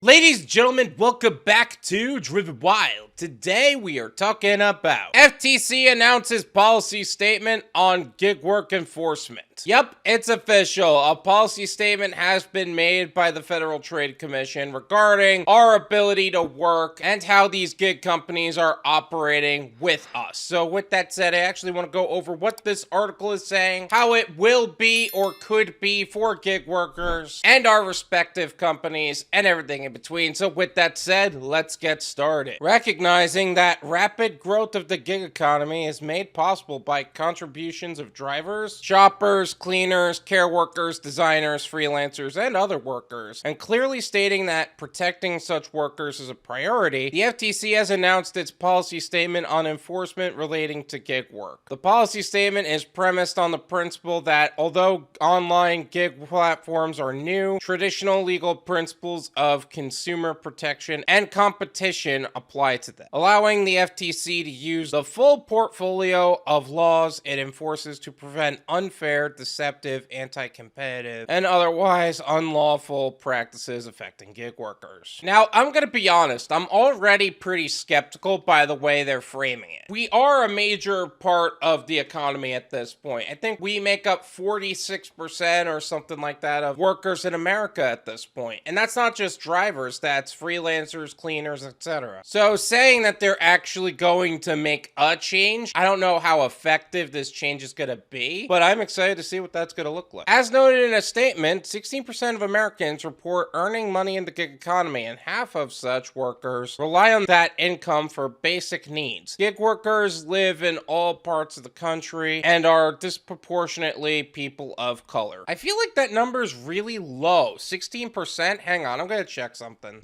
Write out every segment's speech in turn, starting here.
Ladies and gentlemen, welcome back to Driven Wild. Today we are talking about FTC announces policy statement on gig work enforcement. Yep, it's official. A policy statement has been made by the Federal Trade Commission regarding our ability to work and how these gig companies are operating with us. So with that said, I actually want to go over what this article is saying, how it will be or could be for gig workers and our respective companies and everything in between. So with that said, let's get started. Recognizing that rapid growth of the gig economy is made possible by contributions of drivers, shoppers, cleaners, care workers, designers, freelancers, and other workers, and clearly stating that protecting such workers is a priority, the FTC has announced its policy statement on enforcement relating to gig work. The policy statement is premised on the principle that although online gig platforms are new, traditional legal principles of consumer protection and competition apply to them, allowing the FTC to use the full portfolio of laws it enforces to prevent unfair, deceptive, anti-competitive, and otherwise unlawful practices affecting gig workers. Now, I'm gonna be honest, I'm already pretty skeptical by the way they're framing it. We are a major part of the economy at this point. I think we make up 46% or something like that of workers in America at this point. And that's not just drivers, that's freelancers, cleaners, etc. So saying that they're actually going to make a change, I don't know how effective this change is gonna be, but I'm excited to see what that's gonna look like. As noted in a statement, 16% of Americans report earning money in the gig economy, and half of such workers rely on that income for basic needs. Gig workers live in all parts of the country and are disproportionately people of color. I feel like that number is really low. 16%? Hang on, I'm gonna check something.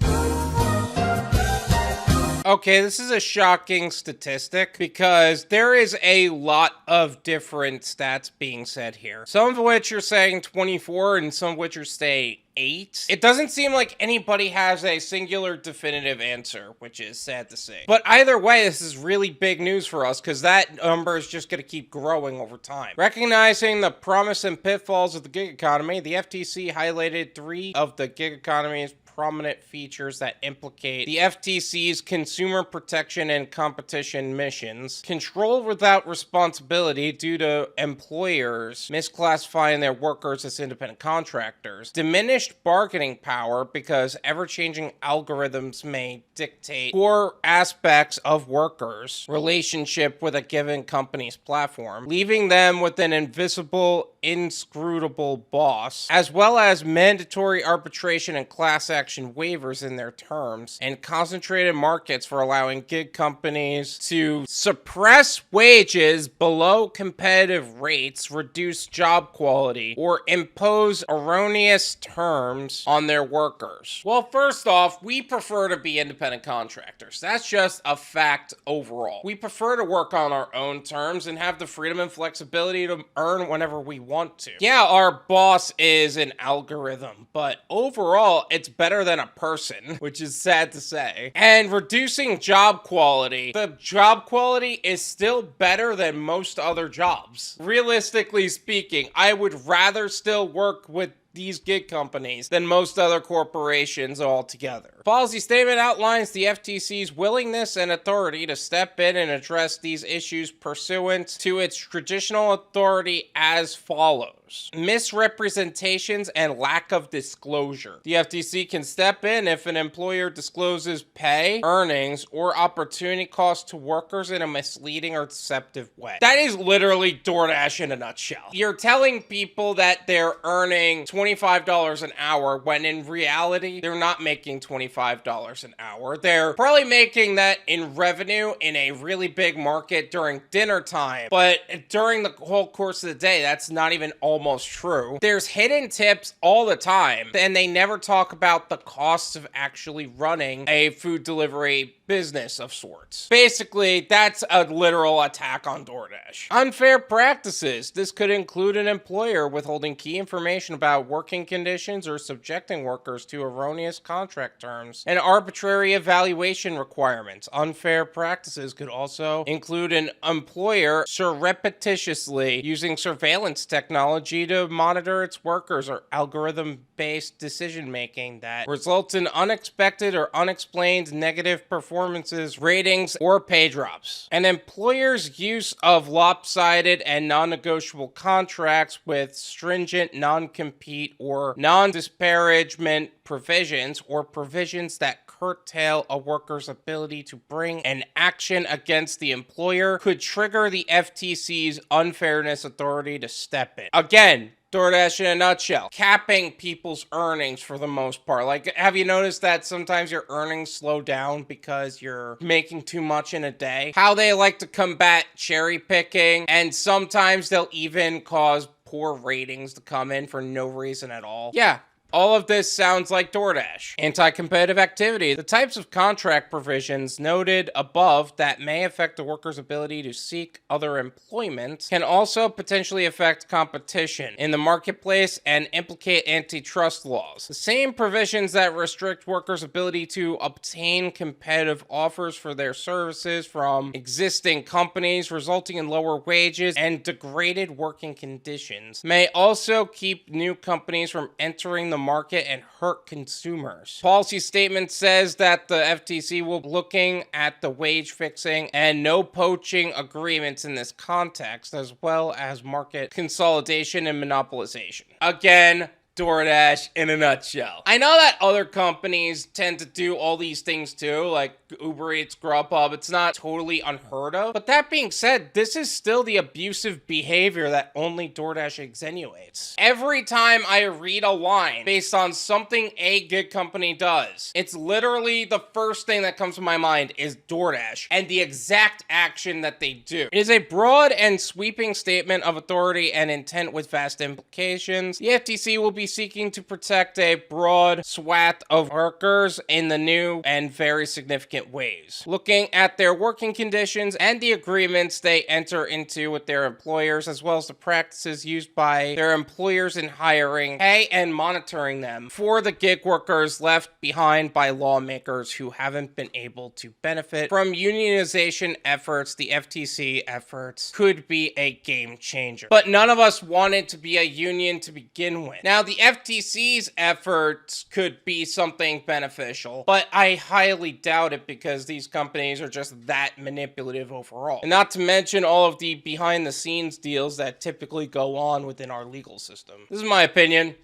Okay, this is a shocking statistic because there is a lot of different stats being said here. Some of which are saying 24 and some of which are saying 8. It doesn't seem like anybody has a singular definitive answer, which is sad to say. But either way, this is really big news for us because that number is just going to keep growing over time. Recognizing the promise and pitfalls of the gig economy, the FTC highlighted 3 of the gig economy's prominent features that implicate the FTC's consumer protection and competition missions: control without responsibility due to employers misclassifying their workers as independent contractors, diminished bargaining power because ever-changing algorithms may dictate core aspects of workers' relationship with a given company's platform, leaving them with an invisible, inscrutable boss, as well as mandatory arbitration and class action waivers in their terms, and concentrated markets for allowing gig companies to suppress wages below competitive rates, reduce job quality, or impose erroneous terms on their workers. Well, first off, we prefer to be independent contractors. That's just a fact overall. We prefer to work on our own terms and have the freedom and flexibility to earn whenever we want to. Yeah, our boss is an algorithm, but overall, it's better than a person, which is sad to say. And reducing job quality. The job quality is still better than most other jobs. Realistically speaking, I would rather still work with these gig companies than most other corporations altogether. The policy statement outlines the FTC's willingness and authority to step in and address these issues pursuant to its traditional authority as follows: misrepresentations and lack of disclosure. The FTC can step in if an employer discloses pay, earnings, or opportunity costs to workers in a misleading or deceptive way. That is literally DoorDash in a nutshell. You're telling people that they're earning $25 an hour when in reality they're not making $25 an hour. They're probably making that in revenue in a really big market during dinner time, but during the whole course of the day, that's not even almost true. There's hidden tips all the time, and they never talk about the costs of actually running a food delivery business of sorts. Basically, that's a literal attack on DoorDash. Unfair practices. This could include an employer withholding key information about working conditions or subjecting workers to erroneous contract terms and arbitrary evaluation requirements. Unfair practices could also include an employer surreptitiously using surveillance technology to monitor its workers or algorithm-based decision-making that results in unexpected or unexplained negative performances, ratings, or pay drops. An employer's use of lopsided and non-negotiable contracts with stringent non-compete or non-disparagement provisions or provisions that curtail a worker's ability to bring an action against the employer could trigger the FTC's unfairness authority to step in. Again, DoorDash in a nutshell, capping people's earnings for the most part. Like, have you noticed that sometimes your earnings slow down because you're making too much in a day? How they like to combat cherry picking, and sometimes they'll even cause poor ratings to come in for no reason at all. Yeah. All of this sounds like DoorDash. Anti-competitive activity. The types of contract provisions noted above that may affect a worker's ability to seek other employment can also potentially affect competition in the marketplace and implicate antitrust laws. The same provisions that restrict workers' ability to obtain competitive offers for their services from existing companies, resulting in lower wages and degraded working conditions, may also keep new companies from entering the market and hurt consumers. Policy statement says that the FTC will be looking at the wage fixing and no poaching agreements in this context, as well as market consolidation and monopolization. Again, DoorDash in a nutshell. I know that other companies tend to do all these things too, like UberEats, Grubhub. It's not totally unheard of. But that being said, this is still the abusive behavior that only DoorDash extenuates. Every time I read a line based on something a gig company does, it's literally the first thing that comes to my mind is DoorDash and the exact action that they do. It is a broad and sweeping statement of authority and intent with vast implications. The FTC will be seeking to protect a broad swath of workers in the new and very significant ways, looking at their working conditions and the agreements they enter into with their employers, as well as the practices used by their employers in hiring, pay, and monitoring them for the gig workers left behind by lawmakers who haven't been able to benefit from unionization efforts. The FTC efforts could be a game changer, but none of us wanted to be a union to begin with. Now, the FTC's efforts could be something beneficial, but I highly doubt it because these companies are just that manipulative overall. And not to mention all of the behind-the-scenes deals that typically go on within our legal system. This is my opinion.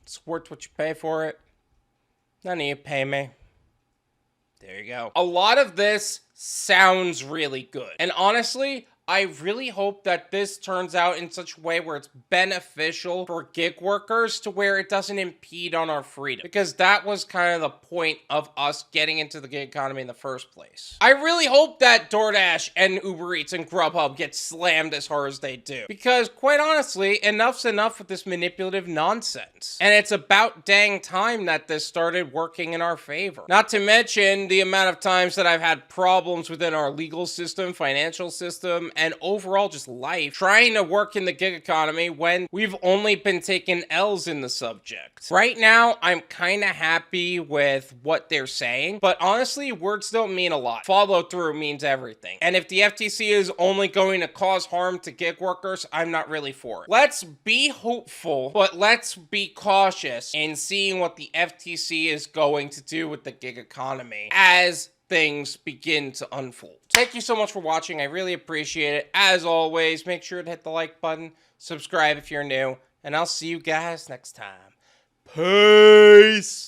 It's worth what you pay for it. None of you pay me. There you go. A lot of this sounds really good. And honestly, I really hope that this turns out in such a way where it's beneficial for gig workers to where it doesn't impede on our freedom. Because that was kind of the point of us getting into the gig economy in the first place. I really hope that DoorDash and UberEats and Grubhub get slammed as hard as they do. Because quite honestly, enough's enough with this manipulative nonsense. And it's about dang time that this started working in our favor. Not to mention the amount of times that I've had problems within our legal system, financial system, and overall just life, trying to work in the gig economy when we've only been taking L's in the subject. Right now, I'm kind of happy with what they're saying, but honestly, words don't mean a lot. Follow through means everything. And if the FTC is only going to cause harm to gig workers, I'm not really for it. Let's be hopeful, but let's be cautious in seeing what the FTC is going to do with the gig economy as things begin to unfold. Thank you so much for watching. I really appreciate it. As always, make sure to hit the like button, subscribe if you're new, and I'll see you guys next time. Peace!